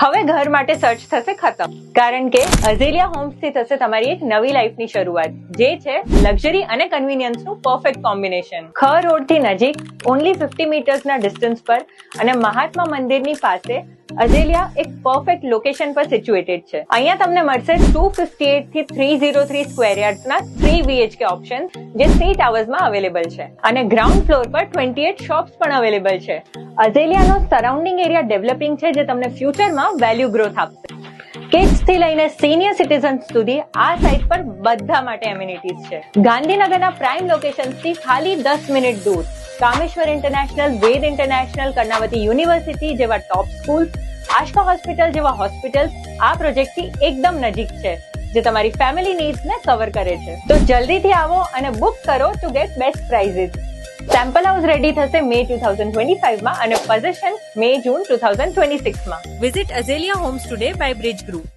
હવે ઘર માટે સર્ચ થશે ખતમ, કારણ કે અઝેલિયા હોમ્સથી થશે તમારી એક નવી લાઈફની શરૂઆત, જે છે લક્ઝરી અને કન્વીનિયન્સનું પરફેક્ટ કોમ્બિનેશન. ખ રોડથી નજીક, ઓન્લી 50 મીટર્સના ડિસ્ટન્સ પર અને મહાત્મા મંદિરની પાસે અઝેલિયા એક પરફેક્ટ લોકેશન પર સિચ્યુએટેડ છે. અહીંયા તમને મળશે 258 થી 303 સ્ક્વેર યાર્ડ્સના 3 BHK ઓપ્શન, જે 3 ટાવર્સમાં અવેલેબલ છે અને ગ્રાઉન્ડ ફ્લોર પર 28 શોપ્સ પણ અવેલેબલ છે. અઝેલિયાનો સરાઉન્ડિંગ એરિયા ડેવલપિંગ છે, જે તમને ફ્યુચરમાં વેલ્યુ ગ્રોથ આપશે. કિડ્સ થી લઈને સિનિયર સિટીઝન્સ સુધી આ સાઇટ પર બધા માટે એમ્યુનિટીઝ છે. ગાંધીનગરના પ્રાઇમ લોકેશન્સથી ખાલી 10 મિનિટ દૂર કામેશ્વર ઇન્ટરનેશનલ, વેદ ઇન્ટરનેશનલ, કર્ણાવતી યુનિવર્સિટી જેવા ટોપ સ્કૂલ્સ, આશકા હોસ્પિટલ જેવા હોસ્પિટલ્સ આ પ્રોજેક્ટથી એકદમ નજીક છે, જે તમારી ફેમિલી નીડ્સને કવર કરે છે. તો જલ્દીથી આવો અને બુક કરો two gate best prices. Sample house ready થશે મે 2025 માં અને પોઝેશન મે-જૂન 2026 માં. Visit Azalea Homes today by Bridge Group.